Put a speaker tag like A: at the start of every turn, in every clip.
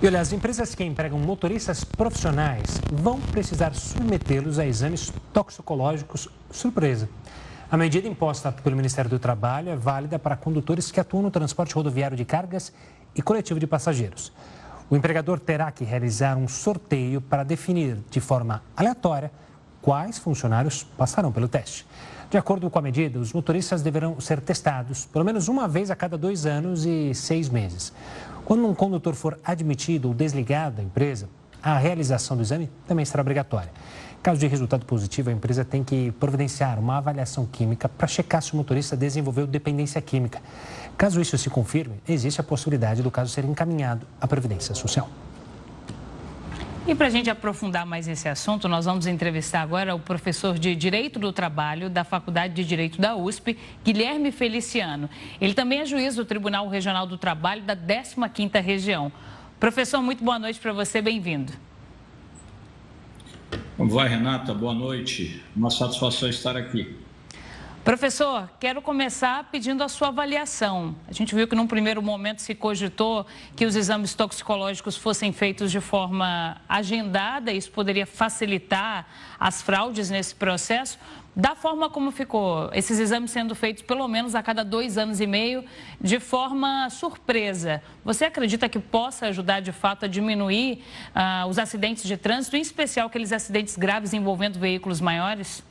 A: E olha, as empresas que empregam motoristas profissionais vão precisar submetê-los a exames toxicológicos surpresa. A medida imposta pelo Ministério do Trabalho é válida para condutores que atuam no transporte rodoviário de cargas e coletivo de passageiros. O empregador terá que realizar um sorteio para definir de forma aleatória quais funcionários passarão pelo teste. De acordo com a medida, os motoristas deverão ser testados pelo menos uma vez a cada 2 anos e 6 meses. Quando um condutor for admitido ou desligado da empresa, a realização do exame também será obrigatória. Em caso de resultado positivo, a empresa tem que providenciar uma avaliação química para checar se o motorista desenvolveu dependência química. Caso isso se confirme, existe a possibilidade do caso ser encaminhado à Previdência Social.
B: E para a gente aprofundar mais esse assunto, nós vamos entrevistar agora o professor de Direito do Trabalho da Faculdade de Direito da USP, Guilherme Feliciano. Ele também é juiz do Tribunal Regional do Trabalho da 15ª Região. Professor, muito boa noite para você, bem-vindo.
C: Como vai, Renata? Boa noite. Uma satisfação estar aqui.
B: Professor, quero começar pedindo a sua avaliação. A gente viu que num primeiro momento se cogitou que os exames toxicológicos fossem feitos de forma agendada, isso poderia facilitar as fraudes nesse processo. Da forma como ficou, esses exames sendo feitos pelo menos a cada 2 anos e meio, de forma surpresa, você acredita que possa ajudar de fato a diminuir os acidentes de trânsito, em especial aqueles acidentes graves envolvendo veículos maiores?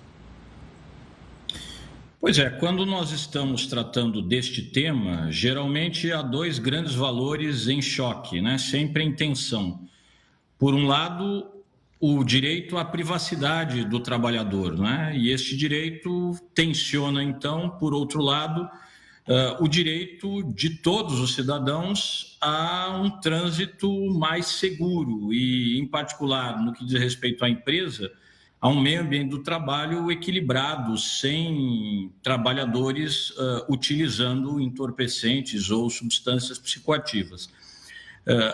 C: Pois é, quando nós estamos tratando deste tema, geralmente há 2 grandes valores em choque, né? Sempre em tensão. Por um lado, o direito à privacidade do trabalhador, né? E este direito tensiona, então, por outro lado, o direito de todos os cidadãos a um trânsito mais seguro e, em particular, no que diz respeito à empresa, a um meio ambiente do trabalho equilibrado, sem trabalhadores utilizando entorpecentes ou substâncias psicoativas.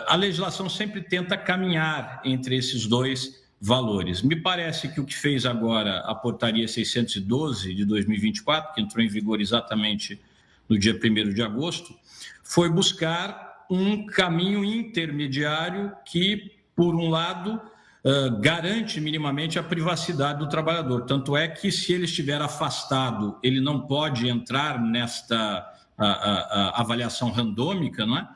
C: A legislação sempre tenta caminhar entre esses 2 valores. Me parece que o que fez agora a Portaria 612 de 2024, que entrou em vigor exatamente no dia 1º de agosto, foi buscar um caminho intermediário que, por um lado, garante minimamente a privacidade do trabalhador. Tanto é que, se ele estiver afastado, ele não pode entrar nesta avaliação randômica, não é?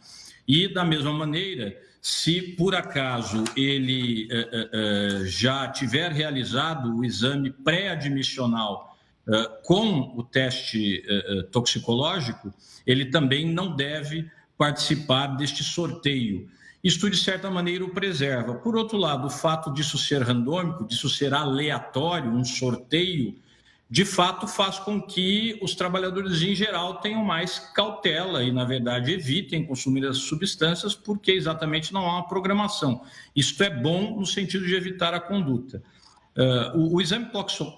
C: E, da mesma maneira, se por acaso ele já tiver realizado o exame pré-admissional com o teste toxicológico, ele também não deve participar deste sorteio. Isto, de certa maneira, o preserva. Por outro lado, o fato disso ser randômico, disso ser aleatório, um sorteio, de fato faz com que os trabalhadores, em geral, tenham mais cautela e, na verdade, evitem consumir as substâncias, porque exatamente não há uma programação. Isto é bom no sentido de evitar a conduta. O exame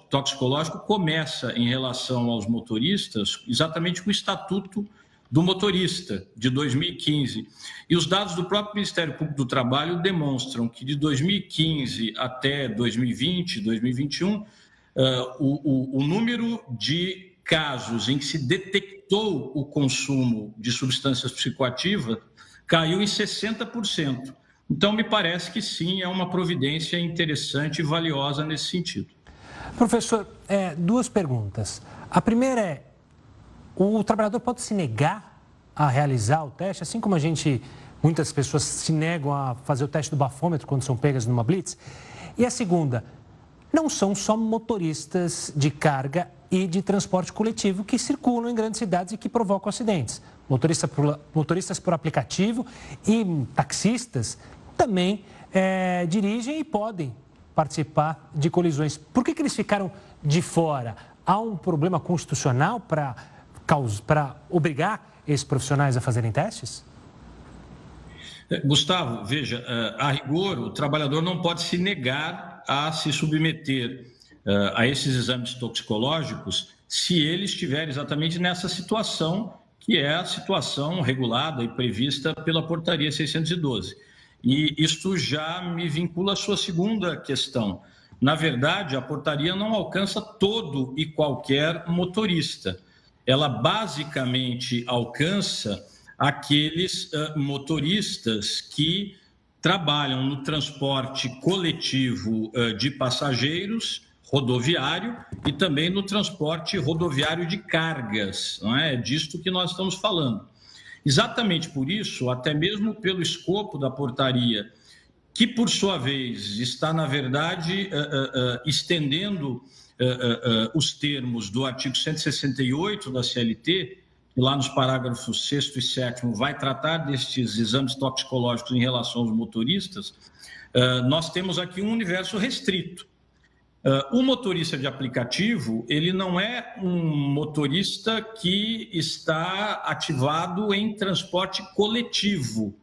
C: toxicológico começa, em relação aos motoristas, exatamente com o Estatuto do Motorista, de 2015. E os dados do próprio Ministério Público do Trabalho demonstram que, de 2015 até 2020, 2021, o número de casos em que se detectou o consumo de substâncias psicoativas caiu em 60%. Então, me parece que sim, é uma providência interessante e valiosa nesse sentido.
A: Professor, 2 perguntas. A primeira é: o trabalhador pode se negar a realizar o teste, assim como muitas pessoas se negam a fazer o teste do bafômetro quando são pegas numa blitz? E a segunda, não são só motoristas de carga e de transporte coletivo que circulam em grandes cidades e que provocam acidentes. Motoristas por aplicativo e taxistas também dirigem e podem participar de colisões. Por que eles ficaram de fora? Há um problema constitucional para obrigar esses profissionais a fazerem testes?
C: Gustavo, veja, a rigor, o trabalhador não pode se negar a se submeter a esses exames toxicológicos se ele estiver exatamente nessa situação, que é a situação regulada e prevista pela Portaria 612. E isto já me vincula à sua segunda questão. Na verdade, a portaria não alcança todo e qualquer motorista. Ela basicamente alcança aqueles motoristas que trabalham no transporte coletivo de passageiros, rodoviário, e também no transporte rodoviário de cargas, não é? É disto que nós estamos falando. Exatamente por isso, até mesmo pelo escopo da portaria, que por sua vez está, na verdade, estendendo os termos do artigo 168 da CLT, que lá nos parágrafos 6º e 7º vai tratar destes exames toxicológicos em relação aos motoristas, nós temos aqui um universo restrito. O motorista de aplicativo, ele não é um motorista que está ativado em transporte coletivo,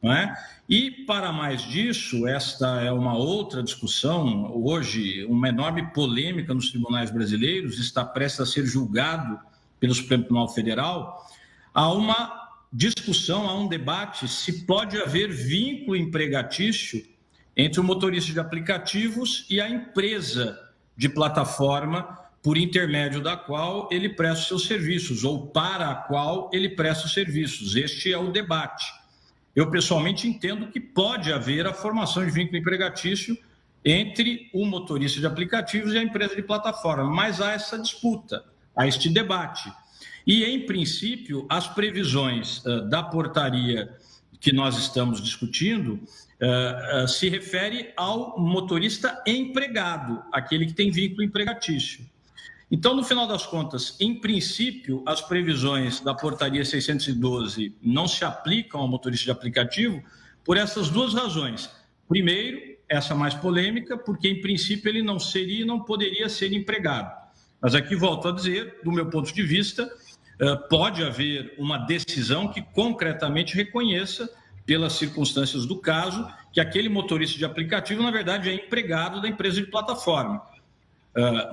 C: não é? E, para mais disso, esta é uma outra discussão. Hoje, uma enorme polêmica nos tribunais brasileiros, está prestes a ser julgado pelo Supremo Tribunal Federal. Há uma discussão, há um debate se pode haver vínculo empregatício entre o motorista de aplicativos e a empresa de plataforma por intermédio da qual ele presta os seus serviços ou para a qual ele presta os serviços. Este é o debate. Eu, pessoalmente, entendo que pode haver a formação de vínculo empregatício entre o motorista de aplicativos e a empresa de plataforma, mas há essa disputa, há este debate. E, em princípio, as previsões da portaria que nós estamos discutindo se refere ao motorista empregado, aquele que tem vínculo empregatício. Então, no final das contas, em princípio, as previsões da portaria 612 não se aplicam ao motorista de aplicativo por essas duas razões. Primeiro, essa mais polêmica, porque em princípio ele não seria e não poderia ser empregado. Mas aqui volto a dizer, do meu ponto de vista, pode haver uma decisão que concretamente reconheça, pelas circunstâncias do caso, que aquele motorista de aplicativo, na verdade, é empregado da empresa de plataforma.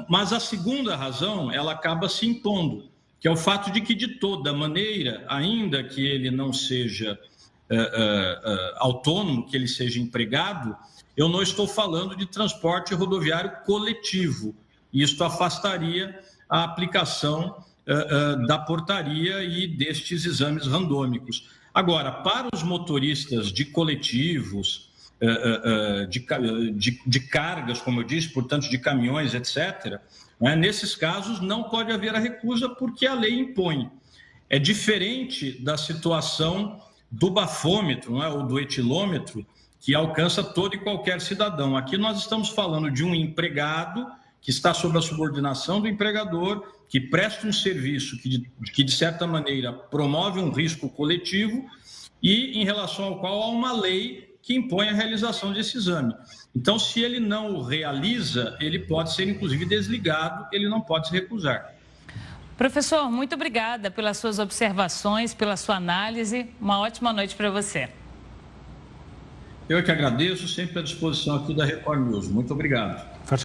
C: Mas a segunda razão, ela acaba se impondo, que é o fato de que, de toda maneira, ainda que ele não seja autônomo, que ele seja empregado, eu não estou falando de transporte rodoviário coletivo. Isto afastaria a aplicação da portaria e destes exames randômicos. Agora, para os motoristas de coletivos, de cargas, como eu disse, portanto, de caminhões, etc., né, nesses casos não pode haver a recusa porque a lei impõe. É diferente da situação do bafômetro, não é, ou do etilômetro, que alcança todo e qualquer cidadão. Aqui nós estamos falando de um empregado que está sob a subordinação do empregador, que presta um serviço que de certa maneira, promove um risco coletivo e em relação ao qual há uma lei que impõe a realização desse exame. Então, se ele não o realiza, ele pode ser, inclusive, desligado, ele não pode se recusar.
B: Professor, muito obrigada pelas suas observações, pela sua análise. Uma ótima noite para você.
C: Eu que agradeço, sempre à disposição aqui da Record News. Muito obrigado.